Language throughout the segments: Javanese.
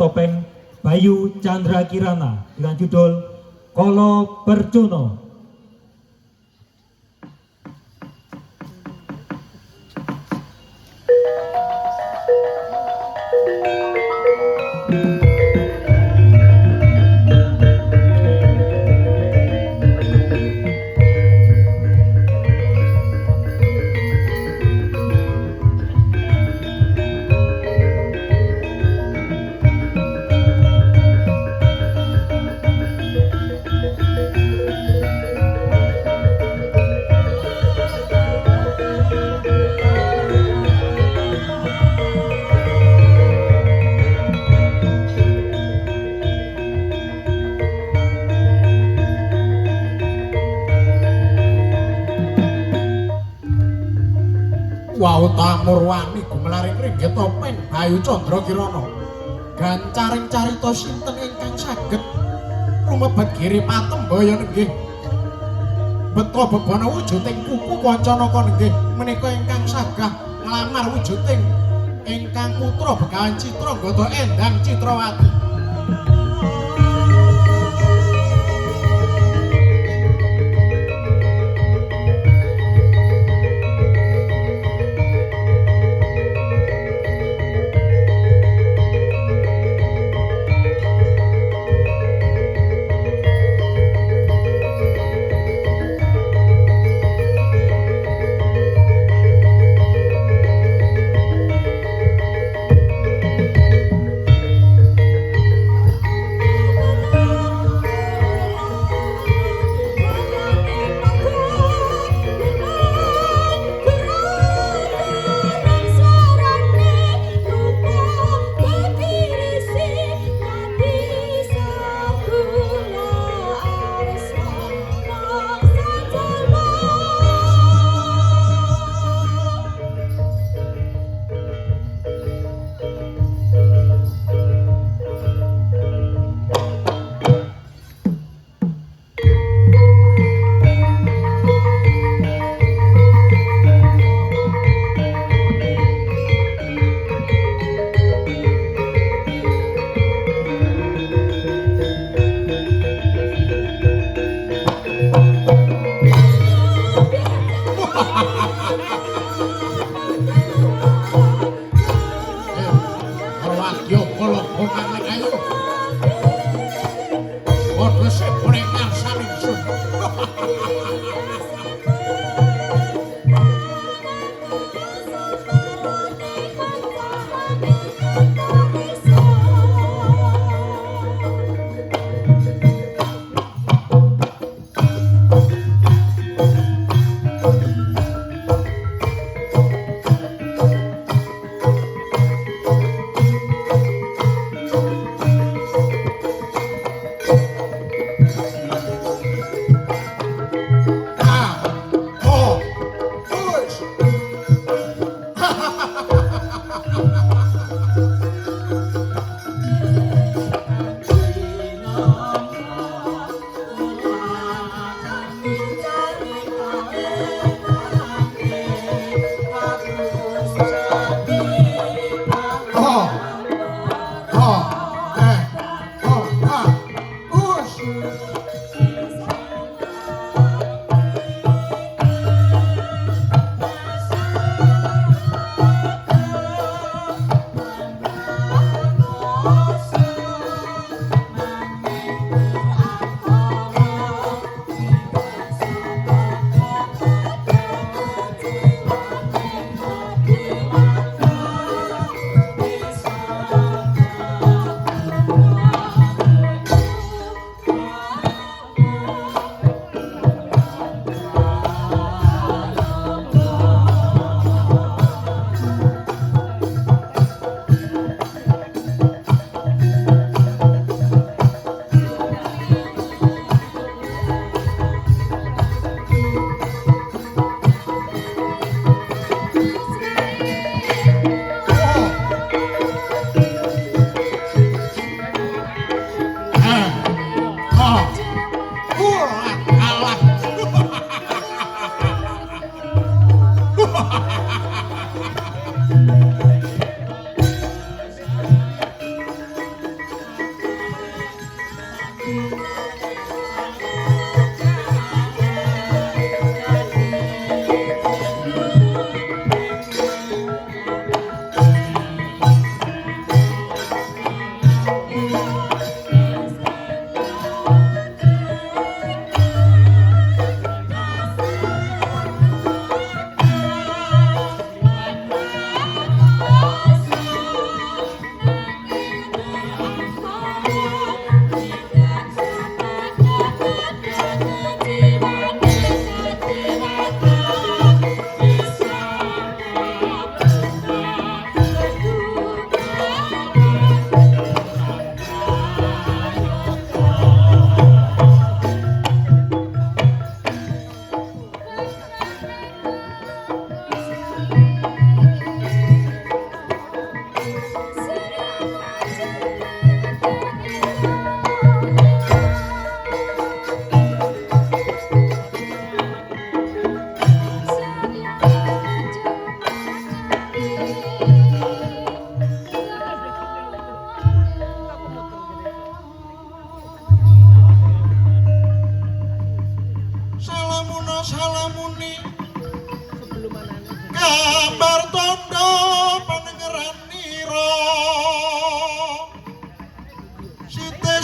topeng Bayu Chandra Kirana dengan judul Kolo Percuno. Wau tamurwani gumelaring ringgit topeng Bayu Chandra Kirana gancaring carita sinten ingkang saged rumebet giri patembaya nenggih beto bebana wujuding kuku Kancanaka nenggih menika ingkang sagah nglamar wujuding ingkang putra Begawan Citrangada Endang Citrawati.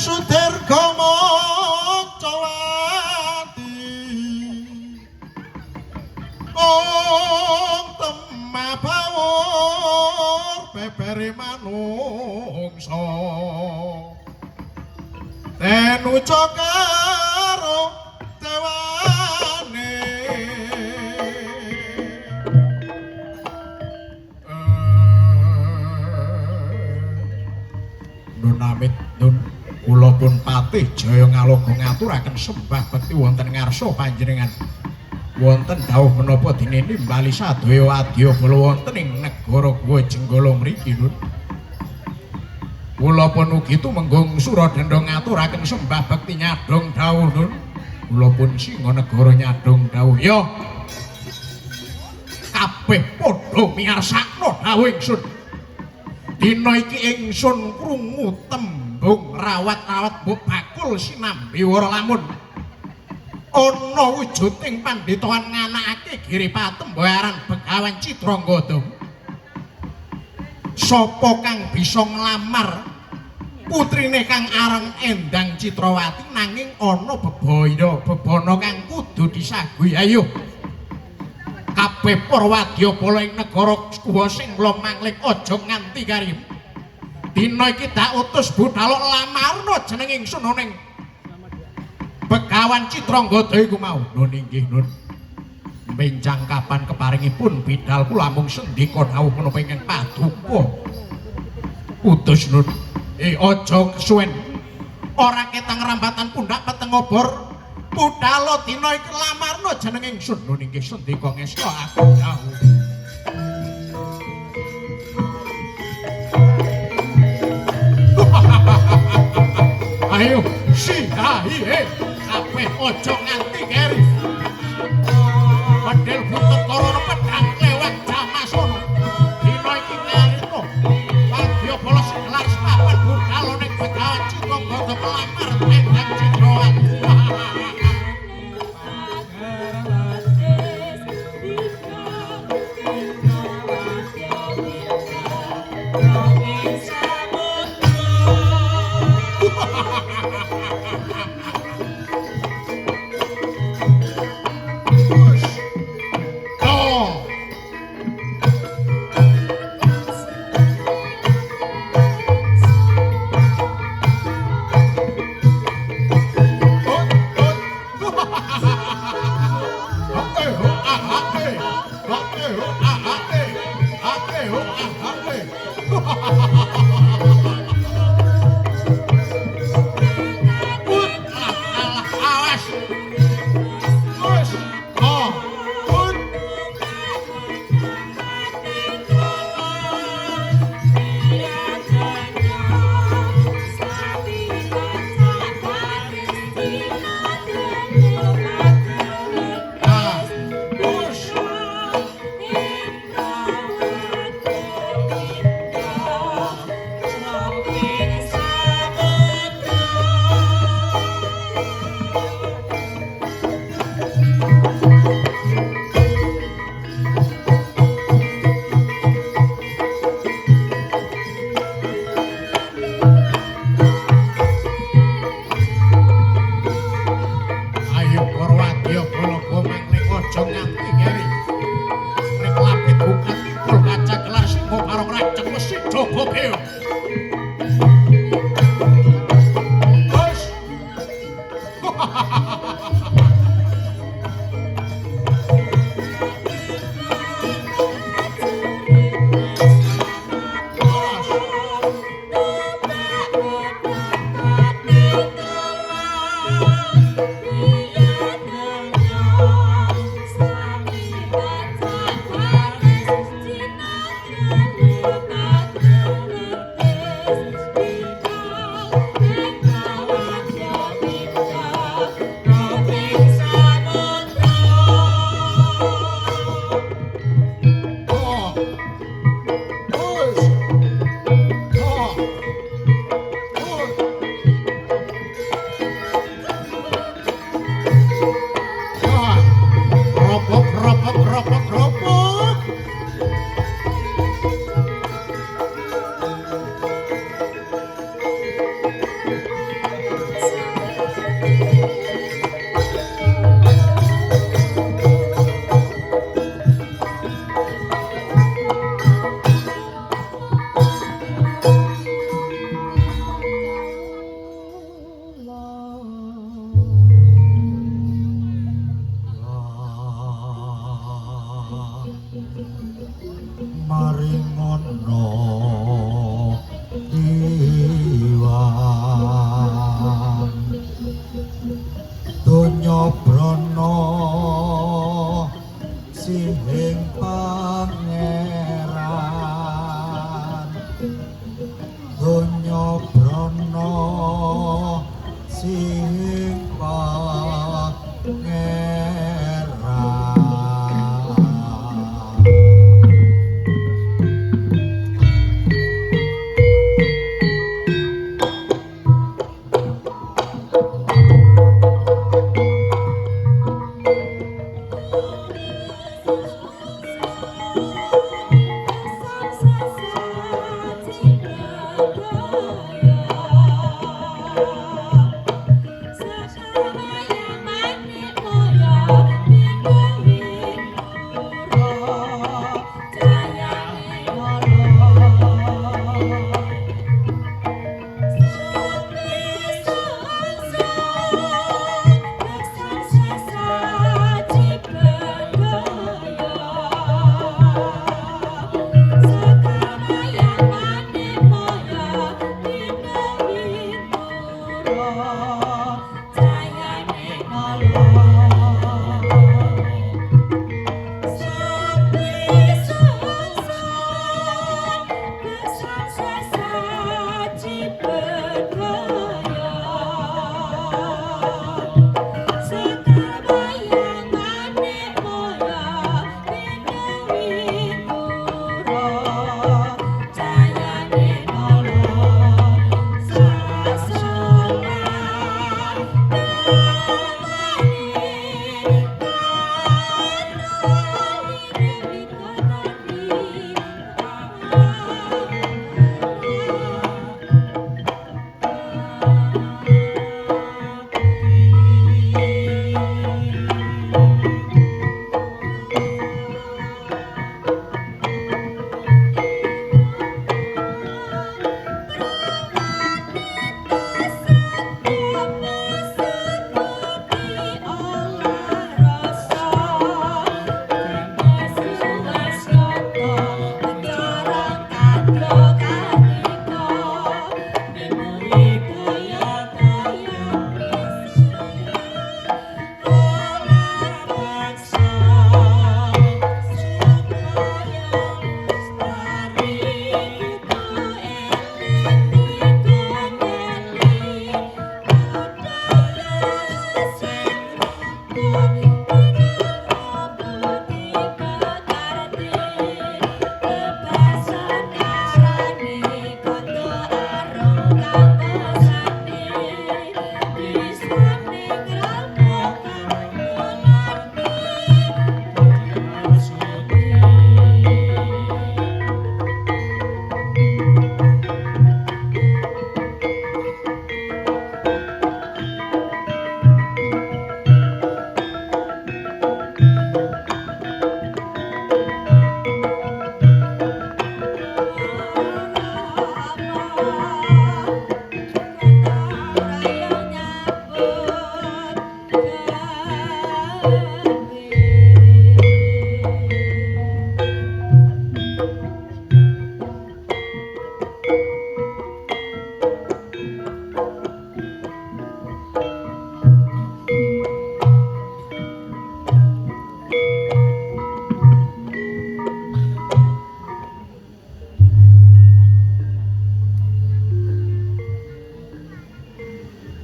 Sudirga Mocawati Ong temabawur bebere manungsa tenuca karo dewane Nun amit nun kula pun patih jaya ngaloga ngaturaken sembah bekti wonten ngarsa panjenengan wonten dawuh menapa dene nimbali sadaya wadya bala wonten ing negara Guwa Jenggala mriki Nun kula pun ugi tumenggung Suradenda ngaturaken sembah bekti nyadong dawuh Nun kula pun singa negara nyadong dawuh ya kabeh padha miyarsakna dawuh ingsun dina iki ingsun krungu tembung rawat-rawat mbok bakul sinambi wara lamun ana wujuding pandhitoan nganakake Giripatem aran Begawan Citranggada sapa kang bisa nglamar putrine kang aran Endang Citrawati nanging ana bebana kang kudu disaguhi ayo kabeh para wadyabala ing negara Guwa sing mangling aja nganti karim dina iki tak utus budhal lamarna jeneng ingsun ning Begawan Citranggada iku mau nun inggih nun benjang kapan keparingipun bidhal kula mung sendika dawuh menapa ingkang paduka utus nun aja kesuwen ora ketang rambatan pundak peteng obor budhal dina iki lamarna jeneng ingsun nun inggih sendika ngesta aku dawuh ayo sihahi kabeh aja nganti keri pedhel butet karo pedhang lewat jamasono dina iki ngarito wadyabala segelar papan budhal ning Begawan Citranggada pelamar Endang Citrawati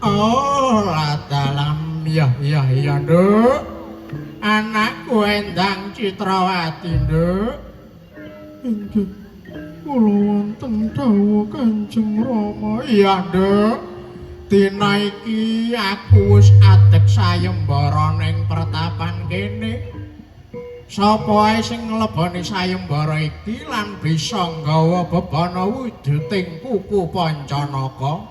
Oh, dalam ya, Nduk. Anakku Endang Citrawati, Nduk. Inggih. Kula wonten dawuh Kanjeng Rama. Iya, Nduk. Dina iki aku wis adeg sayembara ning pertapan kene. Sapa ae sing ngleboni sayembara iki lan bisa nggawa bebana wujuding kuku Pancanaka.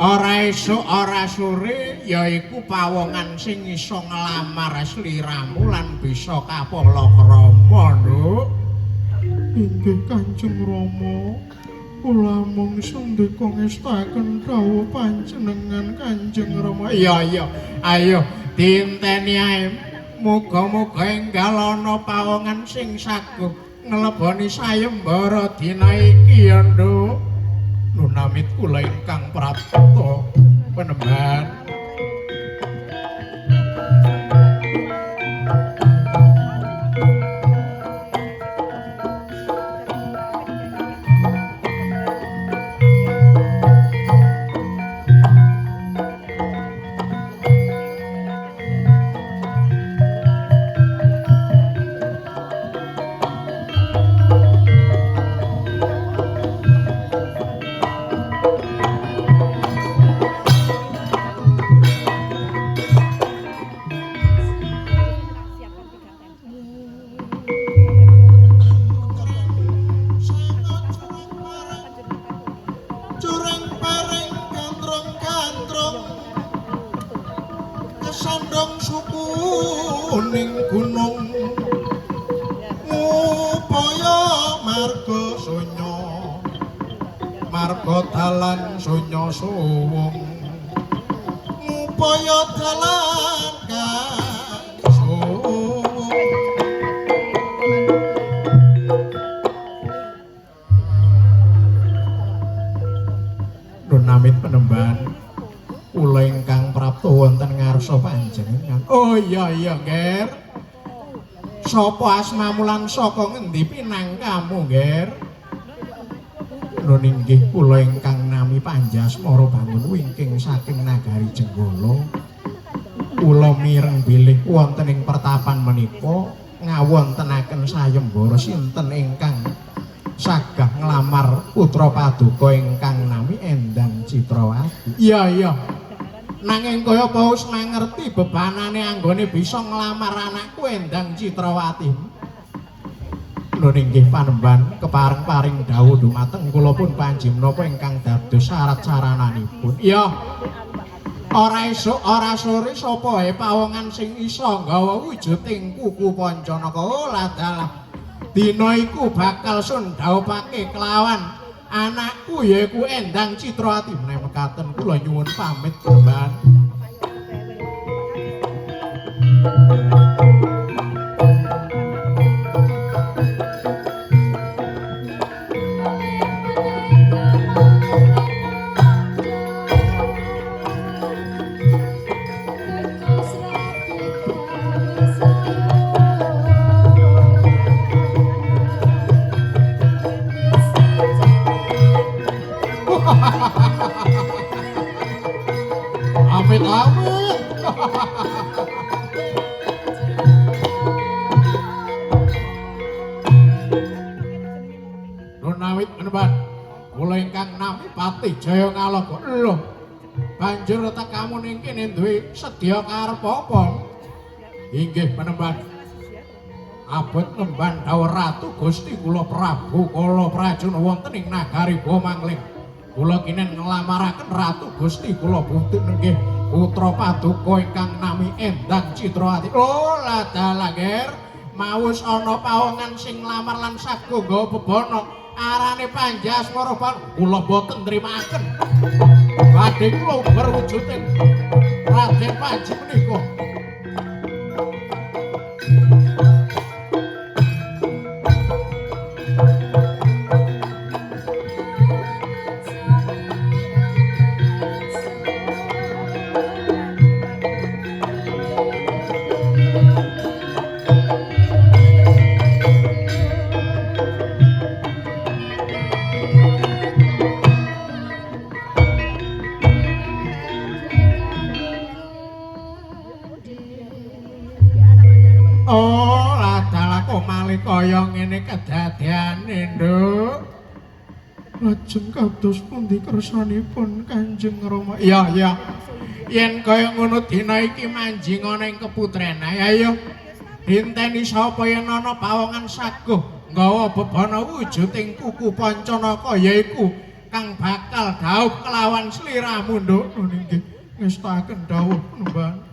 Ora esuk ora sore yaiku pawongan sing iso nglamar sliramu lan bisa kapalakrama, Nduk. Inggih Kanjeng Rama. Kula mung sendika ngestaken dawuh panjenengan Kanjeng Rama. Iya. Ayo dinteni ae. Muga-muga enggal ana pawongan sing saguh ngleboni sayembara dina iki ya, Nduk. Nunamit kula ingkang prapta penemban. Sandong suku ning gunung ngupaya marga sonya marga dalan sonya suwung ngupaya dalan kang suwung Nunamit penemban kula ingkang prapta wonten ngarsa panjenengan. Oh iya, Ger. Sapa asmamu lan saka ngendi pinangkamu, Ger? Nun inggih kula ingkang nami Panjasmara Bangun wingking saking nagari Jenggala. Kula mireng bilih wonten ing pertapan menika ngawontenaken sayembara sinten ingkang sagah nglamar putra paduka ingkang nami Endang Citrawati. Iya. Nanging kaya apa wis mangerti bebanane anggone bisa nglamar anakku Endang Citrawati. Lho inggih panemban kepareng-paring dawuh dumateng kula pun panji menapa ingkang dados syarat sarananipun. Iya. Ora esuk ora sore sapa ae pawongan sing isa nggawa wujuding kuku Pancanaka. Lah dalah dina iku bakal sundhawupake kelawan anakku yaiku Endang Citrawati. Menawi mekaten kula nyuwun pamit Mbak. Amit-amit. Nunawit meneban kula ingkang nami Pati Jaya Ngaloka. Lho, banjur tekamu ning kene duwe sedya karep apa? Inggih meneban abot nemban dawuh Ratu Gusti kula Prabu Kala Prajana wonten ing nagari Bomangling. Kula kinen nglamaraken Ratu Gusti kula buntut nggih putra paduka ingkang nami Endang Citrawati. Oh lah dalah, Ger. Mawus ana pawongan sing nglamar lan saguh nggawa bebana arane Panjasmara kula boten nrimaken. Badhe kula berwujuding Raden Panji menika. kali kaya ngene kedadeane, Nduk. Lajeng kados pundi kersanipun Kanjeng Rama? Iya, iya. Yen kaya ngono dina iki manjing ana ing keputren. Ayo dinteni sapa yen ana pawongan saguh nggawa bebana wujuding kuku Pancanaka yaiku kang bakal dhaup kelawan sliramu, Nduk. Nggih, ngestaken dawuh Mbah.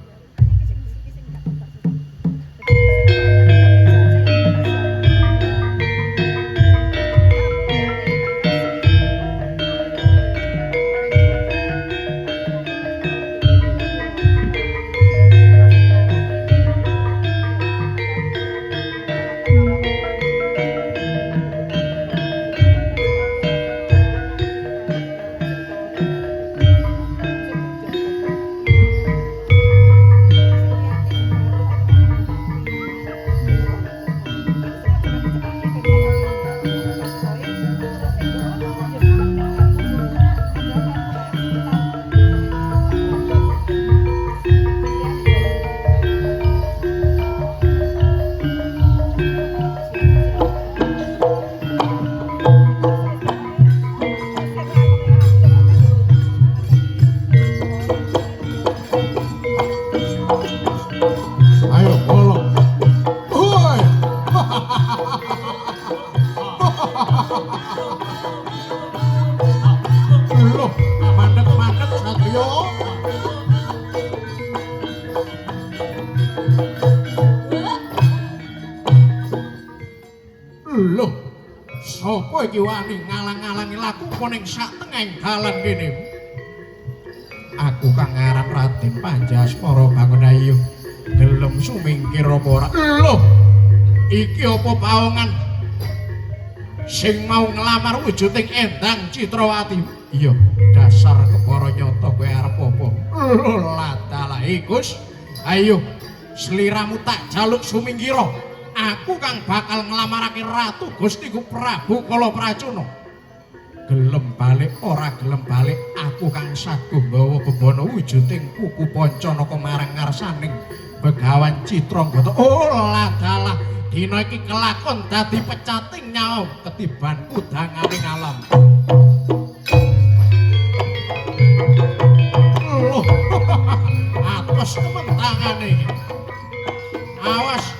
Loh, sapa iki wani ngalang-alangi laku ning sak tengahing dalan kene? Aku kang aran Raden Panjaspara Bangunayu. Gelem sumingkir apa ora? Loh, iki apa pawongan sing mau ngelamar wujuding Endang Citrawati? Iya, dasar kebara nyata kowe arep apa? Loh, ladalah Gus. Ayo, sliramu tak jaluk sumingkira. Aku kang bakal nglamarake Ratu Gustiku Prabu Kalapracuna. Gelem balik ora gelem balik, aku kang saguh nggawa bebana wujuding kuku Pancanaka marang ngarsaning Begawan Citrangata. Oh ladalah, dina iki kelakon dadi pecating nyawa ketiban kudanganing alam. Loh, atos kementangane. Awas.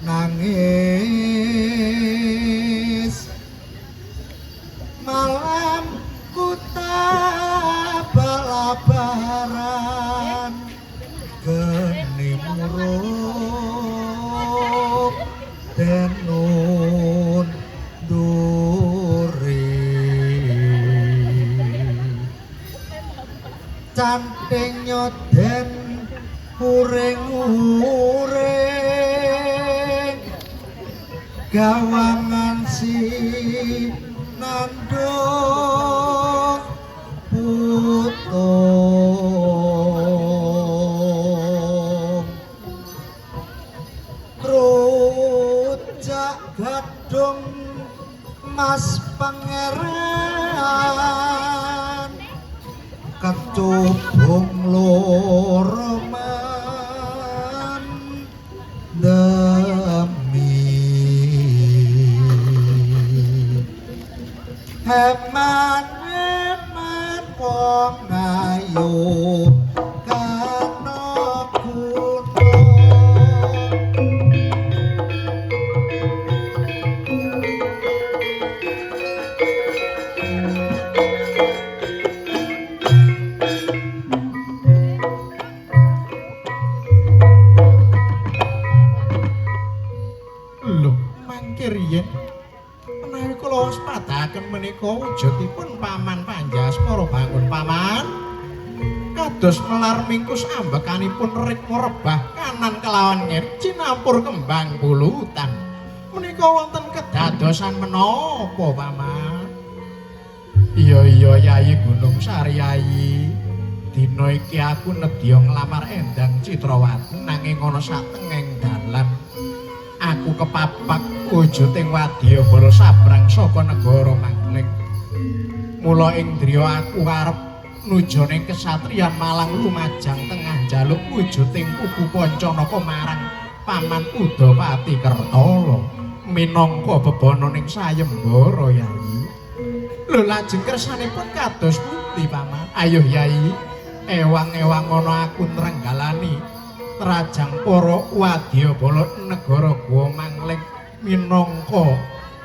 Nangis malam ku balabaran geni muruk tenun duri canting nyoden uring-uring gawangan si nandung putus gadung Mas Pangeran kecubung loro man demi heman wong ayu kana kuno lho mangke riyen menawi kula sepadaken menika wujudipun paman Panjasmara bangun paman kados melar mingkus ambekanipun rikma rebah kanan kelawan ngir cinampur kembang pulutan menika wonten kedadosan menapa paman iya Yayi Gunung Sari Yayi dina iki aku nedya nglamar Endang Citrawati nanging ana satengeng dalan aku kepapak wujuding wadyabala sabrang saka negara Mangling. Mula ing driya aku arep nuju ning kesatriyan Malang lumajang tengah njaluk wujuding pupu Pancanaka marang Paman Udapati Kertala minangka bebana ning sayembara Yayi. Lho lajeng kersanipun kados pundi Paman? Ayo Yayi, ewang-ewang ana aku nrenggalani Rajang para wadyabala negara Gua Mangling minangka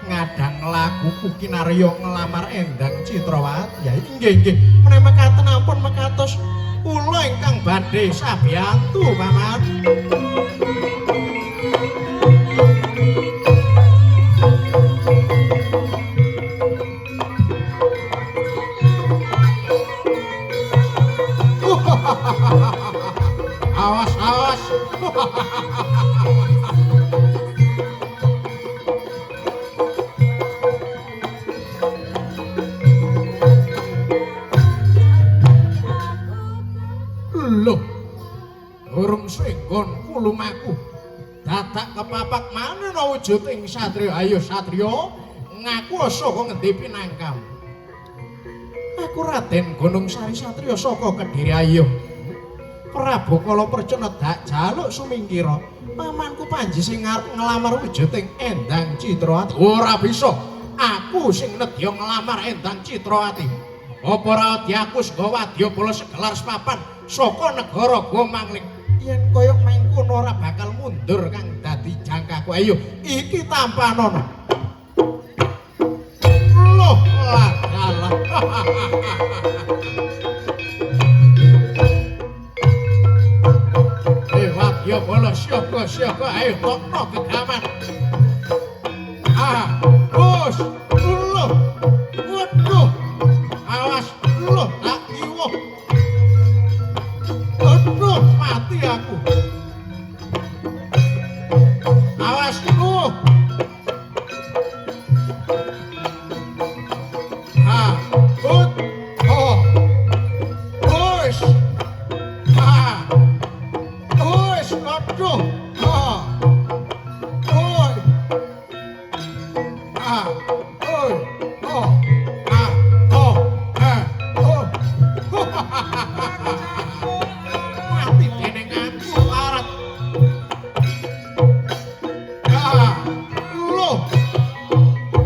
ngadang lagu kukinarya nglamar Endang Citrawati. Ya nggih menawi mekaten ampun mekatos kula ingkang badhe sabiyantu Paman. Awas awas. Loh, urung senggon kulumaku dadak kepapak manena wujuding satriya. Ayo satriya ngaku saka ngendi pinangkam? Aku Raden Gunung Sari Satriya saka Kediri. Ayo Prabu Kalapercana dak jaluk sumingkira pamanku Panji sing arep nglamar wujuding Endang Citrawati. Ora bisa, aku sing nedya nglamar Endang Citrawati. Apa ora diaku nggawa wadyabala segelar sepapan saka negara Gua Mangling. Yen kaya mengkono ora bakal mundur kang dadi jangkaku. Ayo iki tampanono. Loh lah dalah. Wadyabala siapa ayo tokno gegaman. Bos, loh, waduh, awas, loh, tak iwuh. Aduh, mati aku. Awas, loh. Bud, bos, aduh, mati dening aku larat. Loh,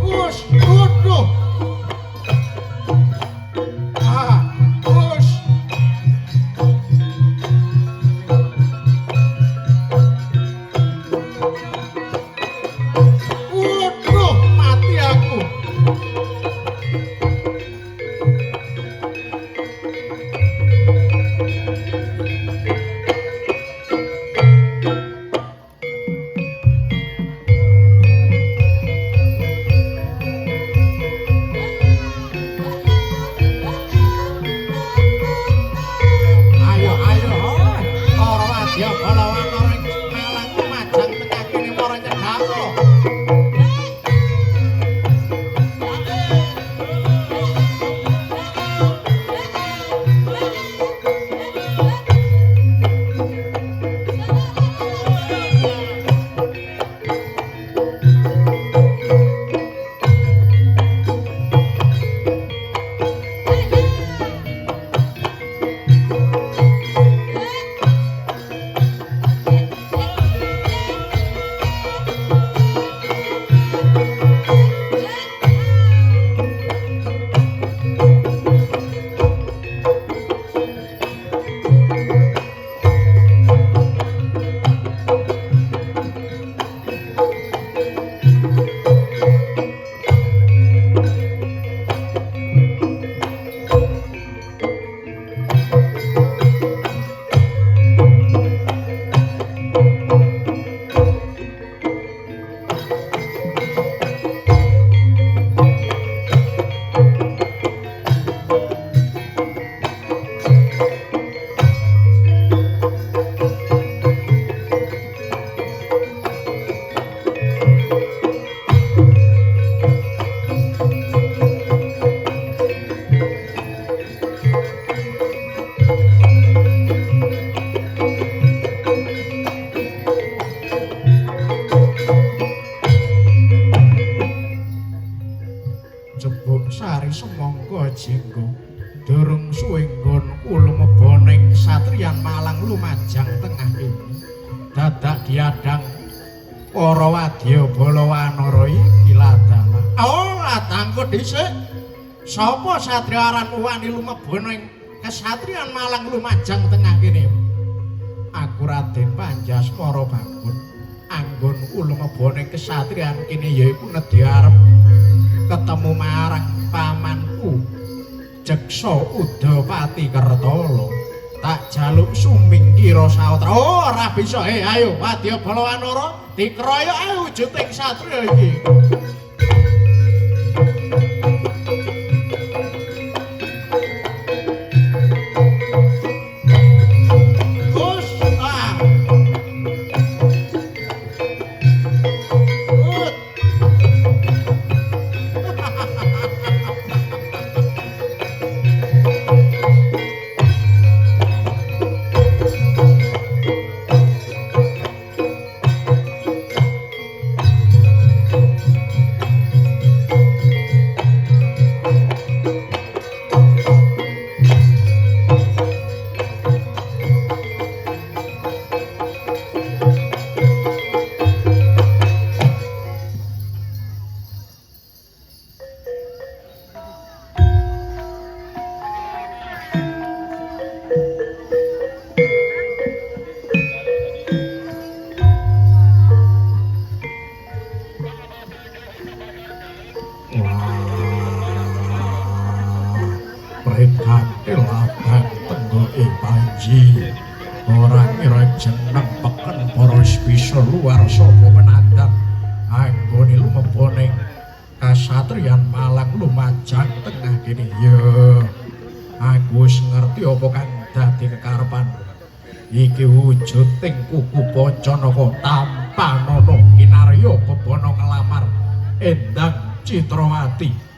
wus, aduh, wus. Waduh, mati aku. jebuk sari semangka jinggo durung suwe nggon kulumeboning satriyan Malang lumajang tengah ini dadak diadang para wadya bala wanara iki ladang. Oh, ladangku dhisik. Sapa satriya aran wani lumeboning kesatriyan Malang lumajang tengah kene? Aku Raden Panjaskara Bangun. Anggon lumeboning kesatriyan kene yaiku nedhi arep ketemu marang pamanku Jeksa Udapati Kertala. Tak jaluk sumingkira sawetara. Oh, ora bisa. Ayo wadya bala wanara dikroyok ae wujuding satriya iki. Luar sapa penandang anggone lumeboning kasatriyan Malang lumajang tengah kene. Ya aku wis ngerti apa kang dadi kekarepan iki wujuding kuku Pancanaka Tampanana kinarya bebana nglamar Endang Citrawati.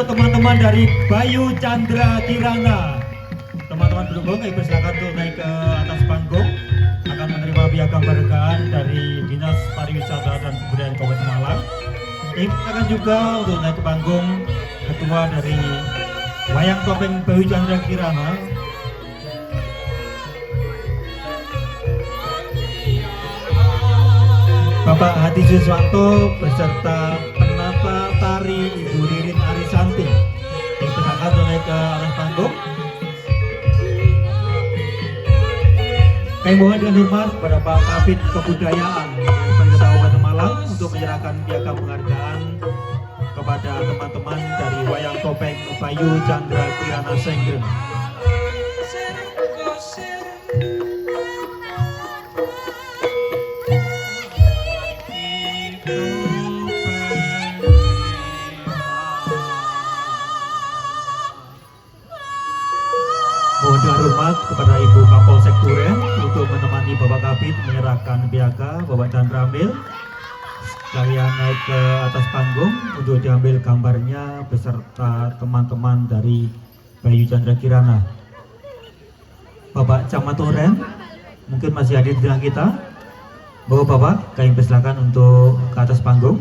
Teman-teman dari Bayu Chandra Kirana, teman-teman pendukung kami persilakan untuk naik ke atas panggung akan menerima piagam berkahan dari Dinas Pariwisata dan Kebudayaan Kabupaten Malang. Akan juga untuk naik ke panggung ketua dari Wayang Topeng Bayu Chandra Kirana, Bapak Hadi Siswanto beserta penata tari Ibu Ririn Arisanti. Dipersilakan untuk naik ke atas panggung. Kami mohon dengan hormat kepada Pak Kabid Kebudayaan Pemerintah Kabupaten Malang untuk menyerahkan piagam penghargaan kepada teman-teman dari Wayang Topeng Bayu Chandra Kirana Senggreng. Mohon dengan hormat kepada Ibu Kapolsek Duren untuk menemani Bapak Kabid menyerahkan piagam. Bapak Chandra Ambil sekalian naik ke atas panggung untuk diambil gambarnya beserta teman-teman dari Bayu Chandra Kirana. Bapak Camat Duren mungkin masih hadir di tengah kita. Bapak-bapak, kami persilakan untuk ke atas panggung.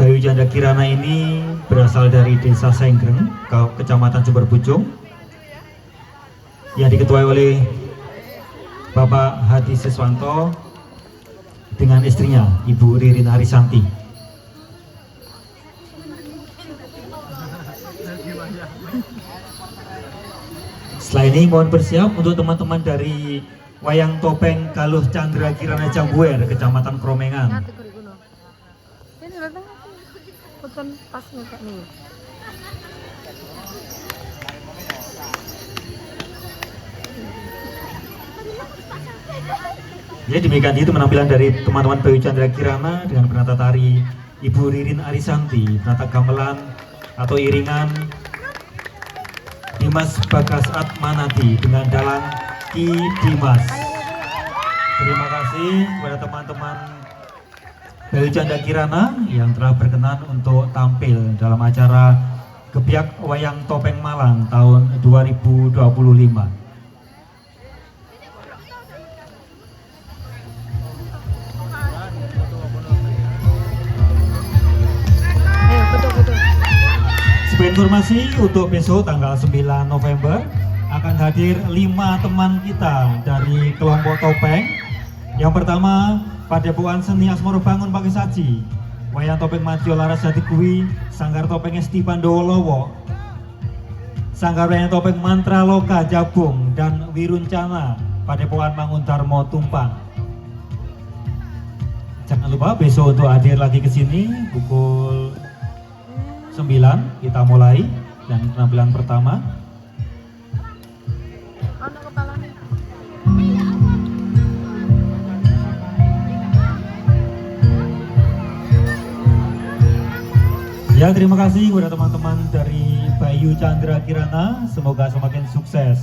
Bayu Chandra Kirana ini berasal dari Desa Senggreng, Kecamatan Sumber Pucung, yang diketuai oleh Bapak Hadi Siswanto dengan istrinya Ibu Ririn Arisanti. Setelah ini mohon bersiap untuk teman-teman dari Wayang Topeng Galuh Chandra Kirana Jambuer, Kecamatan Kromengan. Bukan pas nih. Ya, demikian itu penampilan dari teman-teman Bayu Chandra Kirana dengan penata tari Ibu Ririn Arisanti, penata gamelan atau iringan Dimas Bagas Atmanati dengan dalang Ki Dimas. Terima kasih kepada teman-teman Bayu Chandra Kirana yang telah berkenan untuk tampil dalam acara Gebiak Wayang Topeng Malang tahun 2025. Sebagai informasi untuk besok tanggal 9 November akan hadir 5 teman kita dari kelompok topeng. Yang pertama, Padepokan Seni Asmoro Bangun Pakai Saji, Wayang Topeng Madya Laras Jati Kuwi, Sanggar Topeng Esti Pandowo Lowo, Sanggar Wayang Topeng Mantra Loka Jabung, dan Wiruncana Padepokan Mangun Darmo Tumpang. Jangan lupa besok untuk hadir lagi ke sini pukul 9 kita mulai dan penampilan pertama. Ya, terima kasih kepada teman-teman dari Bayu Chandra Kirana, semoga semakin sukses